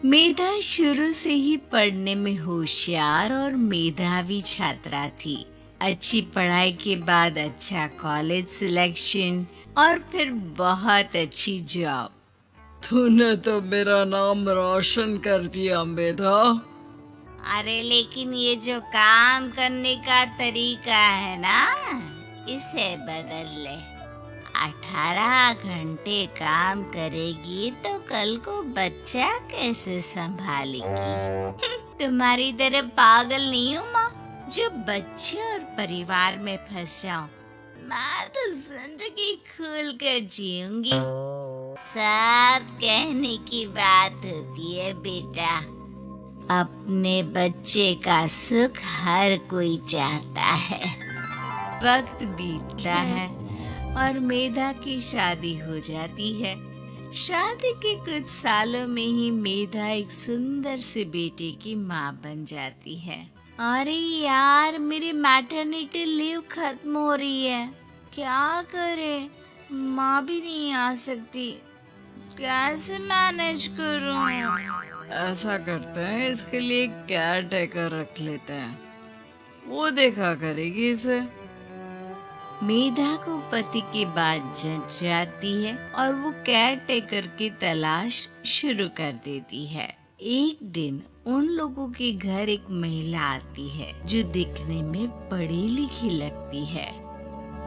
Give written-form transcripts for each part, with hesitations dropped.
मेधा शुरू से ही पढ़ने में होशियार और मेधावी छात्रा थी। अच्छी पढ़ाई के बाद अच्छा कॉलेज सिलेक्शन और फिर बहुत अच्छी जॉब। तूने तो मेरा नाम रोशन कर दिया मेधा। अरे लेकिन ये जो काम करने का तरीका है ना, इसे बदल ले। 18 घंटे काम करेगी तो कल को बच्चा कैसे संभालेगी? तुम्हारी तरह पागल नहीं हूँ माँ, जो बच्चे और परिवार में फंस जाऊं। मैं तो जिंदगी खुल कर जीऊंगी। सब कहने की बात होती है बेटा, अपने बच्चे का सुख हर कोई चाहता है। वक्त बीतता है और मेधा की शादी हो जाती है। शादी के कुछ सालों में ही मेधा एक सुंदर से बेटे की माँ बन जाती है। अरे यार, मेरी मैटरनिटी लीव खत्म हो रही है, क्या करे? माँ भी नहीं आ सकती, कैसे मैनेज करूँ? ऐसा करते हैं, इसके लिए केयर टेकर रख लेते हैं, वो देखा करेगी इसे। मेधा को पति की बात जच जाती है और वो केयर टेकर की तलाश शुरू कर देती है। एक दिन उन लोगों के घर एक महिला आती है जो दिखने में पढ़ी लिखी लगती है।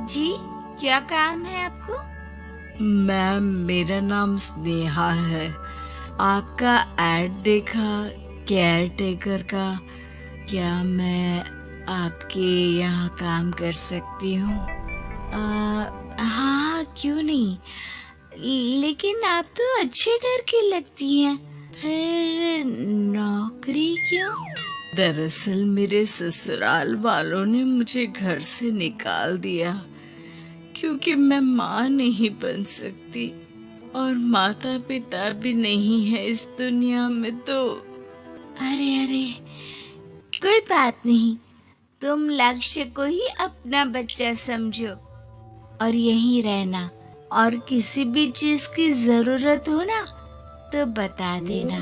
जी, क्या काम है आपको? मैम, मेरा नाम स्नेहा है। आपका एड देखा केयर टेकर का, क्या मैं आपके यहाँ काम कर सकती हूँ? हाँ, क्यों नहीं, लेकिन आप तो अच्छे घर की लगती हैं, फिर नौकरी क्यों? दरअसल मेरे ससुराल वालों ने मुझे घर से निकाल दिया क्योंकि मैं माँ नहीं बन सकती और माता पिता भी नहीं है इस दुनिया में। तो अरे अरे, कोई बात नहीं, तुम लक्ष्य को ही अपना बच्चा समझो और यहीं रहना, और किसी भी चीज की जरूरत हो ना तो बता देना।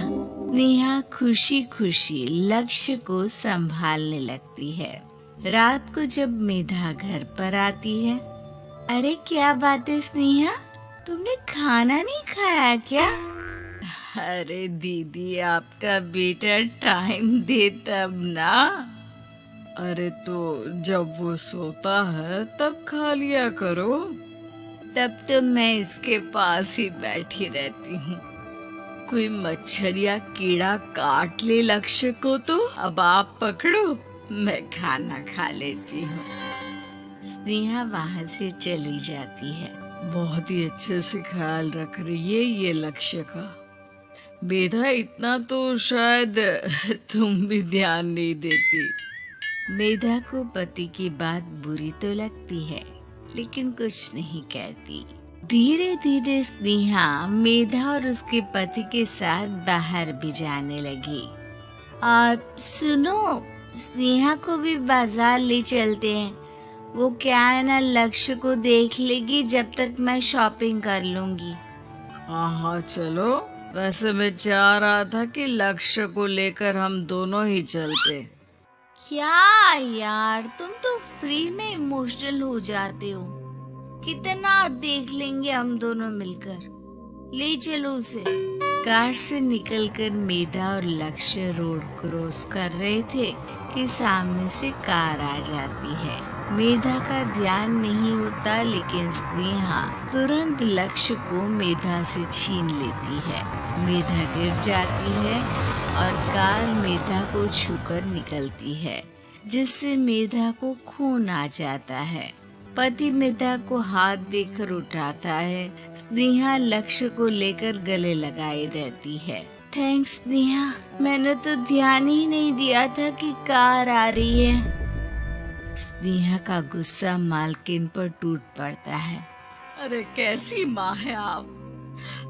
नेहा खुशी खुशी लक्ष्य को संभालने लगती है। रात को जब मेधा घर पर आती है, अरे क्या बात है स्नेहा, तुमने खाना नहीं खाया क्या? अरे दीदी, आपका बेटा टाइम दे तब ना। अरे तो जब वो सोता है तब खा लिया करो। तब तो मैं इसके पास ही बैठी रहती हूँ। कोई मच्छर या कीड़ा काट ले लक्ष्य को तो अब आप पकड़ो, मैं खाना खा लेती हूँ। स्नेहा वहाँ से चली जाती है। बहुत ही अच्छे से ख्याल रख रही है ये लक्ष्य का। मेधा, इतना तो शायद तुम भी ध्यान नहीं देती। मेधा को पति की बात बुरी तो लगती है, लेकिन कुछ नहीं कहती। धीरे धीरे स्नेहा मेधा और उसके पति के साथ बाहर भी जाने लगी। सुनो, स्नेहा को भी बाजार ले चलते हैं। वो क्या है ना, लक्ष्य को देख लेगी जब तक मैं शॉपिंग कर लूंगी। हाँ चलो। वैसे मैं चाह रहा था कि लक्ष्य को लेकर हम दोनों ही चलते। क्या यार, तुम तो फ्री में इमोशनल हो जाते हो। कितना देख लेंगे हम दोनों मिलकर, ले चलो उसे। कार से निकलकर मेधा और लक्ष्य रोड क्रॉस कर रहे थे कि सामने से कार आ जाती है। मेधा का ध्यान नहीं होता, लेकिन स्नेहा तुरंत लक्ष्य को मेधा से छीन लेती है। मेधा गिर जाती है और कार मेधा को छूकर निकलती है, जिससे मेधा को खून आ जाता है। पति मेधा को हाथ देकर उठाता है। स्नेहा लक्ष्य को लेकर गले लगाए रहती है। थैंक्स स्नेहा, मैंने तो ध्यान ही नहीं दिया था कि कार आ रही है। स्नेहा का गुस्सा मालकिन पर टूट पड़ता है। अरे कैसी माँ है आप!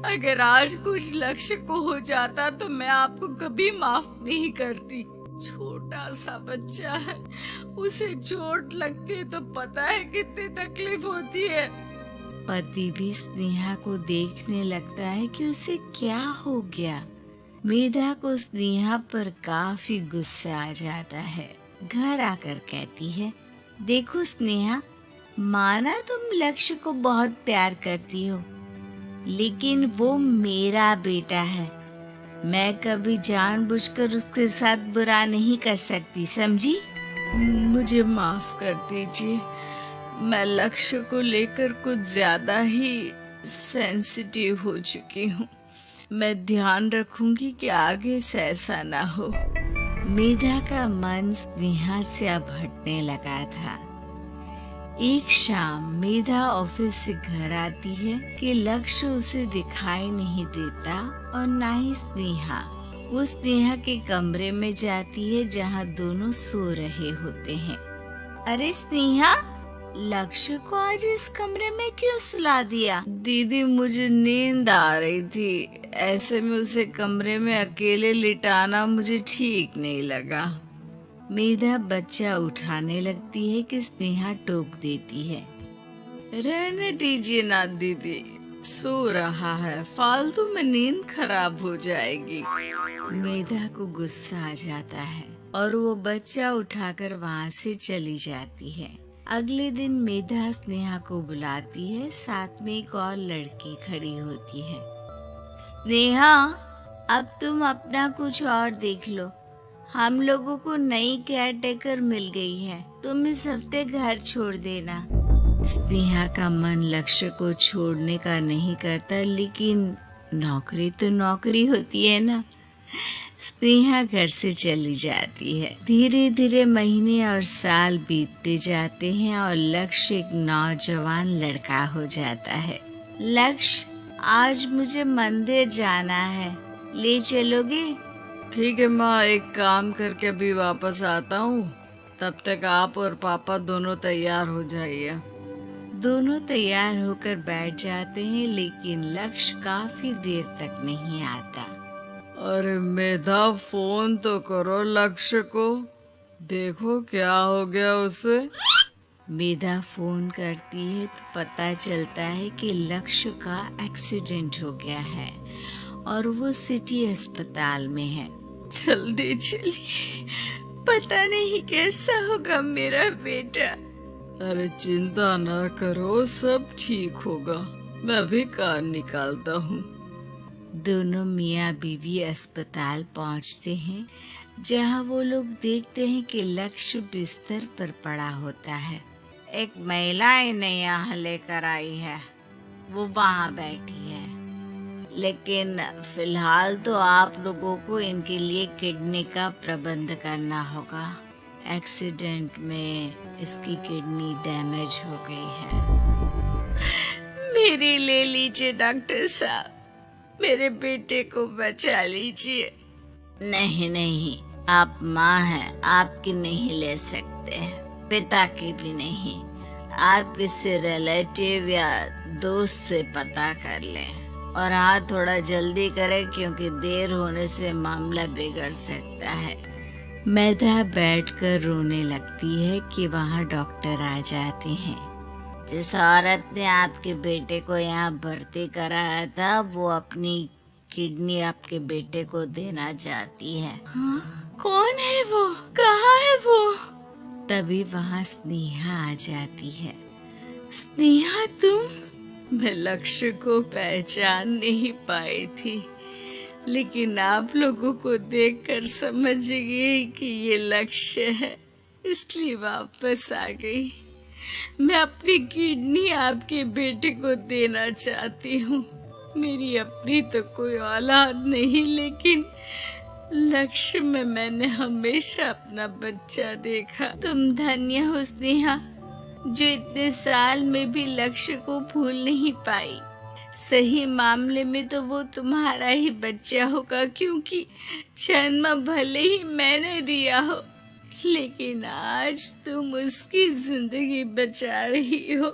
अगर आज कुछ लक्ष्य को हो जाता तो मैं आपको कभी माफ नहीं करती। छोटा सा बच्चा है, उसे चोट लगती तो पता है कितनी तकलीफ होती है। पति भी स्नेहा को देखने लगता है कि उसे क्या हो गया। मेधा को स्नेहा पर काफी गुस्सा आ जाता है। घर आकर कहती है, देखो स्नेहा, माना तुम लक्ष्य को बहुत प्यार करती हो, लेकिन वो मेरा बेटा है। मैं कभी जानबूझकर उसके साथ बुरा नहीं कर सकती, समझी? मुझे माफ कर दीजिए, मैं लक्ष्य को लेकर कुछ ज्यादा ही सेंसिटिव हो चुकी हूँ। मैं ध्यान रखूंगी कि आगे से ऐसा ना हो। मेधा का मन स्नेहा से अब हटने लगा था। एक शाम मेधा ऑफिस से घर आती है कि लक्ष्य उसे दिखाई नहीं देता और ना ही स्नेहा। वो स्नेहा के कमरे में जाती है जहाँ दोनों सो रहे होते हैं। अरे स्नेहा, लक्ष्य को आज इस कमरे में क्यों सुला दिया? दीदी, मुझे नींद आ रही थी, ऐसे में उसे कमरे में अकेले लिटाना मुझे ठीक नहीं लगा। मेधा बच्चा उठाने लगती है कि स्नेहा टोक देती है। रहने दीजिए ना दीदी, सो रहा है, फालतू में नींद खराब हो जाएगी। मेधा को गुस्सा आ जाता है और वो बच्चा उठाकर वहाँ से चली जाती है। अगले दिन मेधा स्नेहा को बुलाती है, साथ में एक और लड़की खड़ी होती है। स्नेहा, अब तुम अपना कुछ और देख लो। हम लोगों को नई केयर टेकर मिल गई है, तुम इस हफ्ते घर छोड़ देना। स्नेहा का मन लक्ष्य को छोड़ने का नहीं करता, लेकिन नौकरी तो नौकरी होती है ना। स्नेहा घर से चली जाती है। धीरे धीरे महीने और साल बीतते जाते हैं और लक्ष्य एक नौजवान लड़का हो जाता है। लक्ष्य, आज मुझे मंदिर जाना है, ले चलोगे? ठीक है माँ, एक काम करके अभी वापस आता हूँ, तब तक आप और पापा दोनों तैयार हो जाइए। दोनों तैयार होकर बैठ जाते हैं, लेकिन लक्ष्य काफी देर तक नहीं आता। अरे मेधा, फोन तो करो लक्ष्य को, देखो क्या हो गया उसे। मेधा फोन करती है तो पता चलता है कि लक्ष्य का एक्सीडेंट हो गया है और वो सिटी अस्पताल में है। जल्दी चलिए, पता नहीं कैसा होगा मेरा बेटा। अरे चिंता ना करो, सब ठीक होगा, मैं अभी कार निकालता हूँ। दोनों मियाँ बीवी अस्पताल पहुँचते हैं, जहाँ वो लोग देखते हैं कि लक्ष्य बिस्तर पर पड़ा होता है। एक महिला इन्हें यहाँ लेकर आई है, वो वहाँ बैठी है, लेकिन फिलहाल तो आप लोगों को इनके लिए किडनी का प्रबंध करना होगा। एक्सीडेंट में इसकी किडनी डैमेज हो गई है। मेरी ले लीजिए डॉक्टर साहब, मेरे बेटे को बचा लीजिए। नहीं नहीं, आप माँ हैं, आपकी नहीं ले सकते, पिता की भी नहीं। आप किसी रिलेटिव या दोस्त से पता कर लें और हाँ, थोड़ा जल्दी करें क्योंकि देर होने से मामला बिगड़ सकता है। मेधा बैठकर रोने लगती है कि वहाँ डॉक्टर आ जाते हैं। जिस औरत ने आपके बेटे को यहाँ भर्ती कराया था, वो अपनी किडनी आपके बेटे को देना चाहती है। हाँ? कौन है वो? कहाँ है वो? तभी वहाँ स्नेहा आ जाती है। स्नेहा, तुम? मैं लक्ष्य को पहचान नहीं पाई थी, लेकिन आप लोगों को देखकर समझ गई कि ये लक्ष्य है, इसलिए वापस आ गई। मैं अपनी किडनी आपके बेटे को देना चाहती हूँ। मेरी अपनी तो कोई औलाद नहीं, लेकिन लक्ष्य में मैंने हमेशा अपना बच्चा देखा। तुम धन्य हो स्नेहा, जो इतने साल में भी लक्ष्य को भूल नहीं पाई। सही मामले में तो वो तुम्हारा ही बच्चा होगा, क्योंकि जन्म भले ही मैंने दिया हो, लेकिन आज तुम उसकी जिंदगी बचा रही हो।